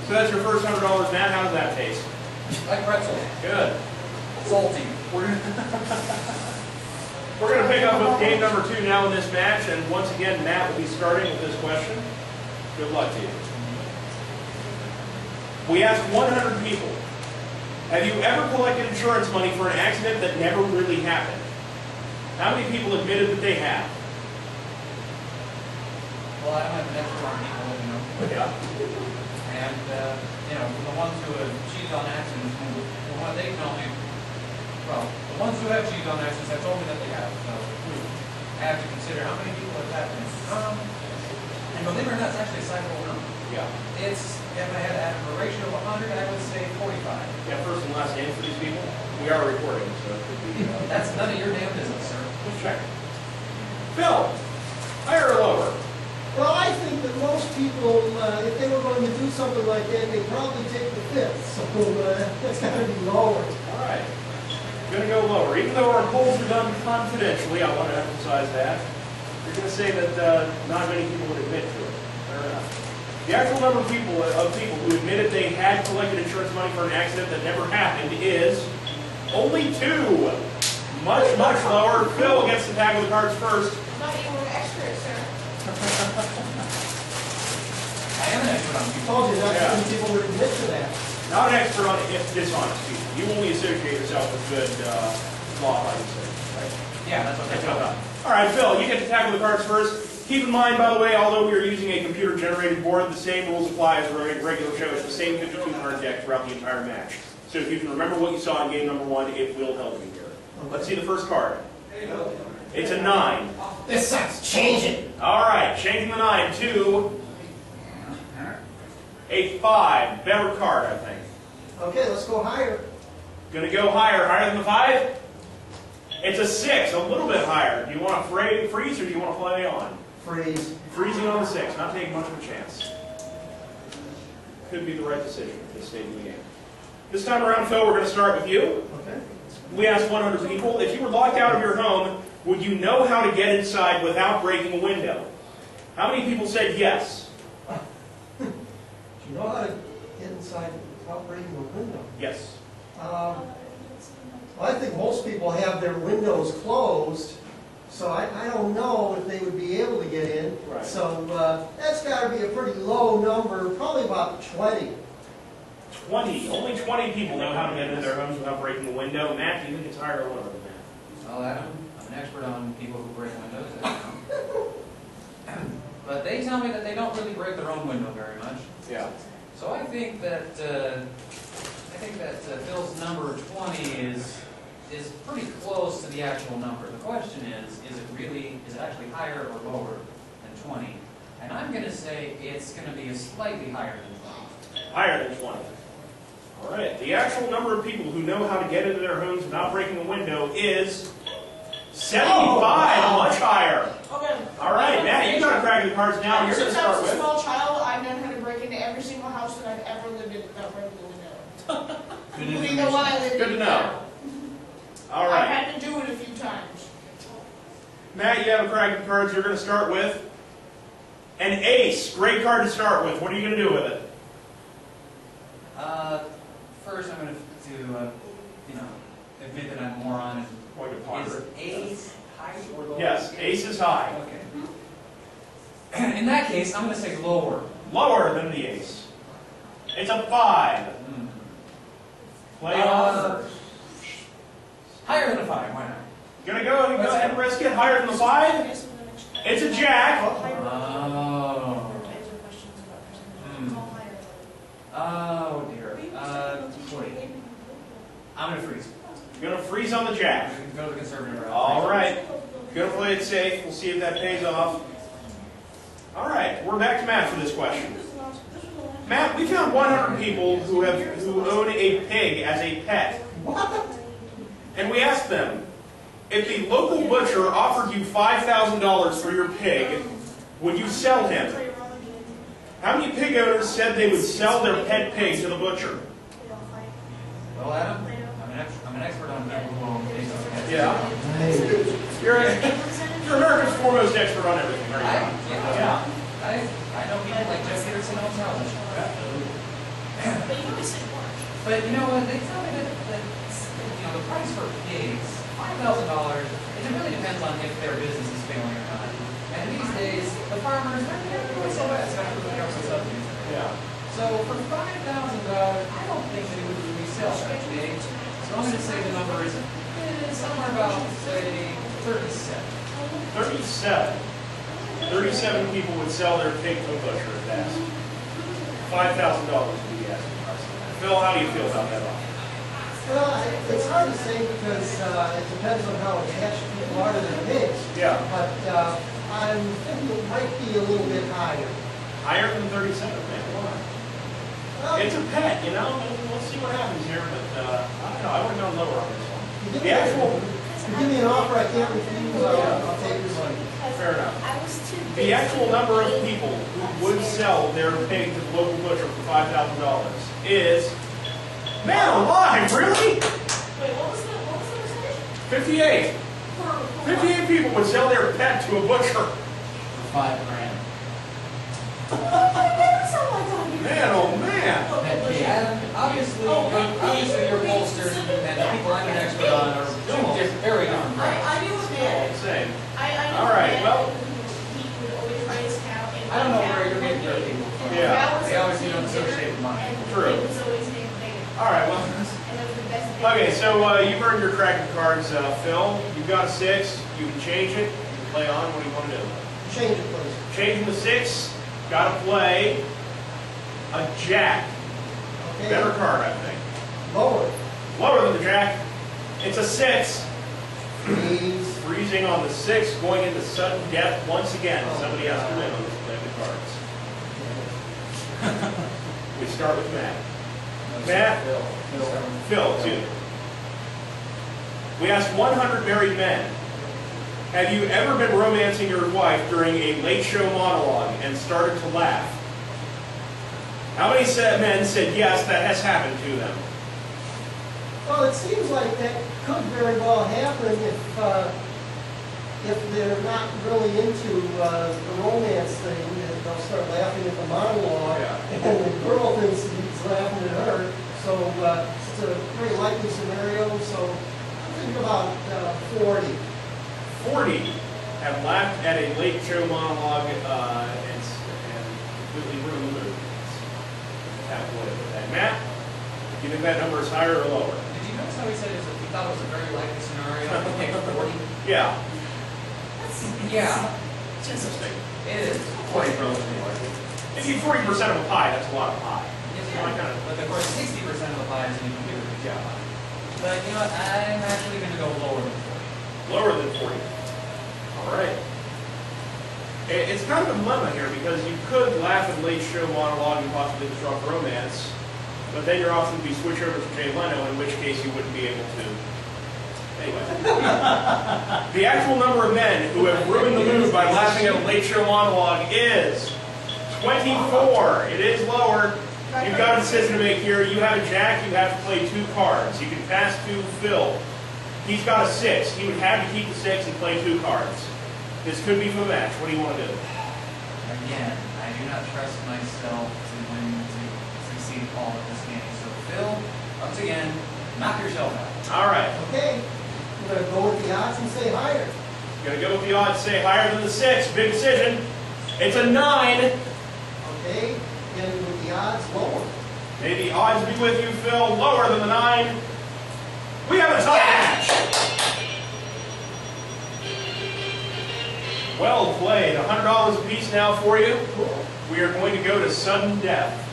So that's your first $100, Matt. How does that taste? Like pretzels. Good. Salty. We're going to pick up with game number 2 now in this match, and once again, Matt will be starting with this question. Good luck to you. We asked 100 people, have you ever collected insurance money for an accident that never really happened? How many people admitted that they have? Well, I don't have an expert on people, you know. Yeah. And, you know, the ones who have cheated on accidents, from what they tell me, well, the ones who have cheated on accidents have told me that they have. So I have to consider how many people have happened. And believe it or not, it's actually a sizable number. Yeah. It's, if I had to add a ratio of 100, I would say 45. Yeah, first and last name for these people. We are recording, so it could be... That's none of your damn business, sir. Let's check. Phil, higher or lower? Well, I think that most people, if they were going to do something like that, they'd probably take the fifth. So that's got to be lower. All right. Going to go lower. Even though our polls are done confidentially, I want to emphasize that. You're going to say that not many people would admit to it. Fair enough. The actual number of people who admitted they had collected insurance money for an accident that never happened is only 2. Much, much lower. Phil gets to tackle the cards first. Not you were an expert, sir. I am an expert on I people. told you not many people would admit to that. Not an expert on dishonest people. You only associate yourself with good law-abiding citizens, right? Yeah, that's what I tell them. All right, Phil, you get to tackle the cards first. Keep in mind, by the way, although we are using a computer-generated board, the same rules apply as a regular show. It's the same 52 deck throughout the entire match. So if you can remember what you saw in game number 1, it will help you here. Let's see the first card. It's a 9. This sucks. Change it. All right, changing the 9 to a 5. Better card, I think. Okay, let's go higher. Going to go higher. Higher than the 5? It's a 6, a little bit higher. Do you want to freeze or do you want to play on? Freeze. Freezing on the 6, not taking much of a chance. Could be the right decision at this stage of the game. This time around, Phil, we're going to start with you. Okay. We asked 100 people, if you were locked out of your home, would you know how to get inside without breaking a window? How many people said yes? Do you know how to get inside without breaking a window? Yes. Well, I think most people have their windows closed, so I don't know if they would be able to get in. Right. So that's got to be a pretty low number, probably about 20. 20. Only 20 people know how to get into their homes without breaking a window. Matt, do you think it's higher or lower than that? Well, Adam, I'm an expert on people who break windows. But they tell me that they don't really break their own window very much. Yeah. So I think that Phil's number 20 is pretty close to the actual number. The question is it actually higher or lower than 20? And I'm going to say it's going to be slightly higher than 20. Higher than 20. All right. The actual number of people who know how to get into their homes without breaking a window is 75. Much higher. Okay. All right, Matt, you've got to crack the cards now. You're going to Since I start was a with. small child, I've known how to break into every single house that I've ever lived in without breaking the window. Including the one I live in. Good to know. All I've right. had to do it a few times. Matt, you have a crack of cards. You're going to start with an ace. Great card to start with. What are you going to do with it? First, I'm going to admit that I'm a moron. Going to Is ponder. ace high or low? Yes, ace is high. Okay. In that case, I'm going to say lower. Lower than the ace. It's a 5. Play on. Higher than a 5, why not? Gonna go ahead and risk it. Higher than the 5? It's a jack. Oh. Oh dear. Wait. I'm going to freeze. You're gonna freeze on the jack. Go to the conservative route. All right. Gonna play it safe. We'll see if that pays off. All right. We're back to Matt for this question. Matt, we found 100 people who own a pig as a pet. And we asked them, if the local butcher offered you $5,000 for your pig, would you sell him? How many pig owners said they would sell their pet pig to the butcher? Well, Adam, I'm an expert on people who own pigs. Yeah. You're America's foremost expert on everything, are you? Yeah. I know people like Jeff Peterson on television. But you know what, they tell me that you know, the price for pigs, $5,000, it really depends on if their business is failing or not. And these days, the farmers, they're doing so bad, especially with the government subsidies. Yeah. So for $5,000, I don't think they would resell that pig. So I'm gonna say the number is somewhere about, say, 37. 37. 37 people would sell their pig to a butcher at that. $5,000 would be the asking price. Phil, how do you feel about that offer? Well, it's hard to say because it depends on how attached people are to their pigs. Yeah. But I'm thinking it might be a little bit higher. Higher than 37, man. Why? Well, It's a pet, you know. We'll see what happens here, but I don't know. I would have gone lower on this one. you The actual, give me an offer I can't refuse, I'll take your money. fair enough. I was too The busy. actual number of people who would sell their pig to the local butcher for $5,000 is, man alive, really? Wait, what was the percentage? 58. For 58 people would sell their pet to a butcher. For $5 grand. That's all I thought you Man, oh man. And obviously your pollsters and the people I'm an expert on are very different brands. I knew it did. Same. I knew All right, that well. he would always raise cow and I don't know where you're getting your people from. Yeah. They obviously don't associate with money. True. It was always named bigger. All right, well. And it was the best. Okay, so you've earned your cracking cards, Phil. You've got a 6. You can change it. You can play on. What do you want to do? Change it, please. Changing the 6. Got to play a jack. Okay. Better card, I think. Lower. Lower than the jack. It's a 6. Please. Freezing on the 6, going into sudden death once again. Somebody has to win on this play of the cards. We start with Matt. Matt? Phil, too. We asked 100 married men, have you ever been romancing your wife during a late show monologue and started to laugh? How many men said yes, that has happened to them? Well, it seems like that could very well happen if they're not really into the romance thing, and they'll start laughing at the monologue, Yeah. and the girl thinks he's laughing at her. So it's a very likely scenario. So I'm thinking about 40. 40 have laughed at a late show monologue and completely ruined the mood. Halfway with that. Matt, do you think that number is higher or lower? Did you notice how he said he thought it was a very likely scenario? He picked 40. Yeah. Yeah, It's interesting. it is. 40 relatively likely. If you 40% of a pie, that's a lot of pie. Yeah, but of course 60% of the pie is in the computer. Yeah. But you know what? I'm actually going to go lower than 40. Lower than 40. All right. It's kind of a dilemma here because you could laugh at late show monologue and possibly disrupt romance, but then your option would be switch over to Jay Leno, in which case you wouldn't be able to. Anyway. The actual number of men who have ruined the mood by laughing at a late show monologue is 24. It is lower. You've got a decision to make here. You have a jack. You have to play 2 cards. You can pass to Phil. He's got a 6. He would have to keep the 6 and play 2 cards. This could be for the match. What do you want to do? Again, I do not trust myself to succeed all at this game. So Phil, once again, knock yourself out. All right. Okay. I'm going to go with the odds and say higher. You're going to go with the odds, say higher than the 6. Big decision. It's a 9. Okay. And with the odds lower. May the odds be with you, Phil. Lower than the 9. We have a tie match. Well played. $100 apiece now for you. Cool. We are going to go to sudden death.